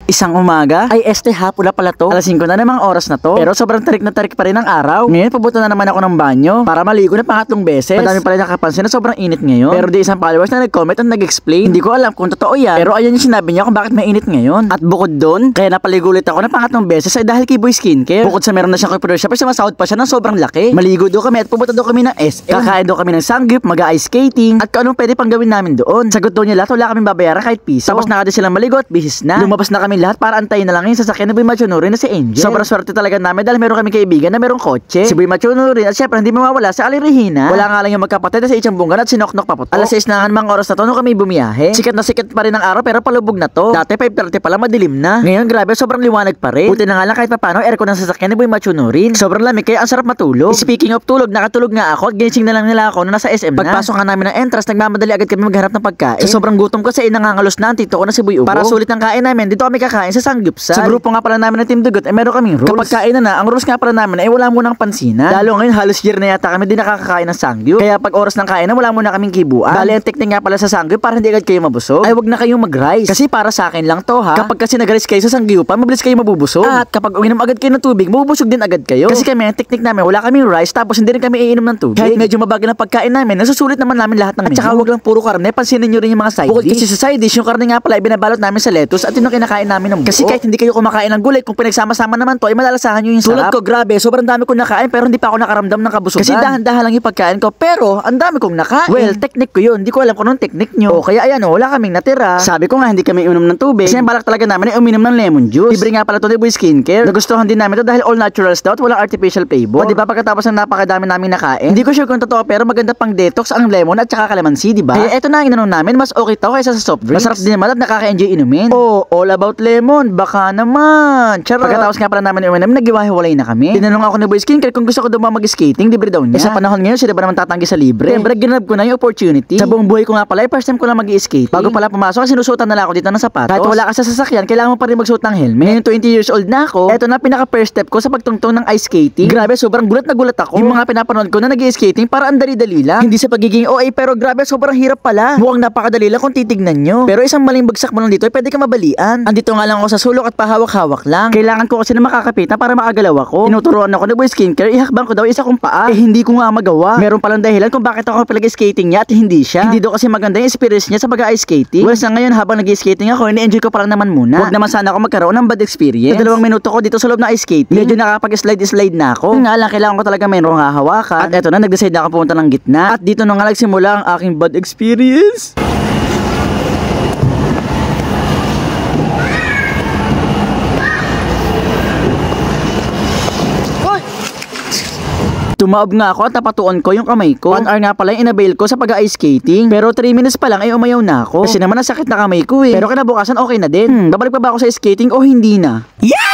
Isang umaga, ay hapon na pala to. Alas 5 na namang oras na to. Pero sobrang tarik na tarik pa rin ang araw. Ngayon, papunta na naman ako ng banyo para maligo na pangatlong beses. Madami pala nakapansin na sobrang init ngayon. Pero di isang followers na nag-comment at nag-explain. Hindi ko alam kung totoo yan. Pero ayan yung sinabi niya kung bakit mainit ngayon. At bukod doon, kaya napaligo ulit ako na pangatlong beses ay dahil kay Boy Skincare. Bukod sa meron na siyang computer shop, ay sumasahod pa siya ng sobrang laki. Maligo doon kami at pumunta doon kami ng SM. Kakain doon kami ng sanggip, mag-ice skating, at kung anong pwede pang gawin namin doon. Sagot doon niya lahat, wala kaming babayaran kahit piso. Tapos nakada silang maligo at bihis na. Lumabas na kami lahat para antayin na lang yung sasakyan na Boy Machonori na si Angel. Sobrang swerte talaga namin dahil meron kami kaibigan na merong kotse. Si Boy Machonori at syempre hindi mawawala si Ali Regina. Wala nga lang yung magkapatid na si Ichang Bungan at si Noknok Paputok. Alas 6 na nga mga oras na to nung kami bumiyahe. Sikat na sikat pa rin ang araw pero palubog na to. Dati 5:30 pala madilim na. Ngayon grabe sobrang liwanag pa rin. Buti na nga lang kahit paano aircon ng sasakyan ni Boy Machonori. Sobrang lamig kaya ang sarap matulog. Speaking of tulog, nakatulog nga ako at ginising na lang nila ako na nasa SM na. Pagpasok nga namin ng entrance, nagmamadali agad kami maghanap ng pagkain. Sa sobrang gutom kasi nangangalos na ang tito ko na si Boy Ubo. Para sulit ng kain namin, dito kami kakain sa Sanggupsal. Sa grupo nga pala namin ng Team Dugot ay meron kaming rules. Kapag kain na, ang rules nga pala namin ay wala munang pansinan. Lalo ngayon halos year na yata kami di nakakakain ng Sangyup. Kaya pag oras ng kain na wala muna kaming kibuan. Bali ang technique nga pala sa Sangyup para hindi agad kayo mabusog ay wag na kayong mag-rice. Kasi para sa akin lang to ha. Kapag kasi nag-rice kayo sa Sangyupan, mabilis kayo mabubusog. At kapag uminom agad kayo ng tubig, mabubusog din agad kayo. Kasi kami ang technique namin, wala kaming rice tapos hindi rin kami iinom ng tubig. Kahit medyo mabagal ang pagkain namin, nasusulit naman namin lahat ng menu. At saka wag lang puro karne, pansinin nyo rin yung mga side dish. Bukod kasi sa side dish, yung karne nga pala ibinabalot namin sa lettuce at yun ang kinakain namin ng buo. Kasi kahit hindi kayo kumakain ng gulay, kung pinagsama-sama naman to ay malalasahan nyo yung sarap. Tulad ko, grabe, sobrang dami kong nakain pero hindi pa ako nakaramdam ng kabusugan. Kasi dahan-dahan lang yung pagkain ko pero ang dami kong nakain. Well, technique ko yun, hindi ko alam kung anong technique nyo. O kaya ayan o, wala kaming natira. Sabi ko nga hindi kami uminom ng tubig. Kasi ang balak talaga namin ay uminom ng lemon juice. Libre nga pala to ni Boy Skincare. Nagustuhan din namin to dahil all naturals daw at walang artificial flavor. O diba pagkatapos ng napakadami naming nakain, hindi ko sure kung totoo pero maganda pang detox ang lemon at saka calamansi, diba? Kaya eto na ang inanong namin, mas okay to kaysa sa soft drinks. Masarap din naman at nakaka-enjoy inumin. Oh, all about lemon, baka naman. Charot. Pagkatapos nga pala namin inumin namin, naghiwa-hiwalay na kami. Tinanong ako ni Boy Skincare kung gusto ko daw mag-skating, libre daw niya. Sa panahon ngayon, sila ba naman tatanggi sa libre? Siyempre, ginab ko na yung opportunity. Sa buong buhay ko nga pala, first time ko lang mag-skating. Bago pala pumasok, sinusuotan na lang ako dito ng sapatos. Kahit wala ka sa sasakyan, kailangan mo pa rin magsuot ng helmet. Ngayon 20 years old na ako. Eto na pinaka first step ko sa pagtungtong ng ice skating. Grabe, sobrang gulat na gulat ako. Yung mga pinapanood ko na nag-skating para ang dali-dali lang. Hindi sa pagiging OA pero grabe, sobrang hirap pala. Mukhang napakadali lang kung titignan nyo. Pero isang maling bagsak mo lang dito, ay pwede ka mabalian. Andito nga lang ako sa sulok at pahawak-hawak lang. Kailangan ko kasi na makakapitan para makagalaw ako. Tinuturuan ako ni Boy Skincare, ihakbang ko daw isa kong paa. Hindi ko nga magawa. Meron palang dahilan kung bakit ako pinag-skating niya at hindi siya. Hindi daw kasi maganda yung experience niya sa pag-ice skating. Well, sa ngayon habang nag-skating ako, ini-enjoy ko pa lang naman muna. Huwag naman sana ako magkaroon ng bad experience. Sa 2 minuto ko dito sa loob ng ice skating, medyo nakapag-slide na ako. Nga lang, kailangan ko talaga mayroong hahawakan. At eto na, nag-decide na ako pumunta ng gitna. At dito na nga nagsimula ang aking bad experience. Tumaob nga ako at napatuon ko yung kamay ko. 1 hour nga pala yung inabail ko sa pag-ice skating. Pero 3 minutes pa lang ay umayaw na ako. Kasi naman nasakit na kamay ko eh. Pero kinabukasan okay na din. Babalik pa ba ako sa skating o hindi na? Yeah!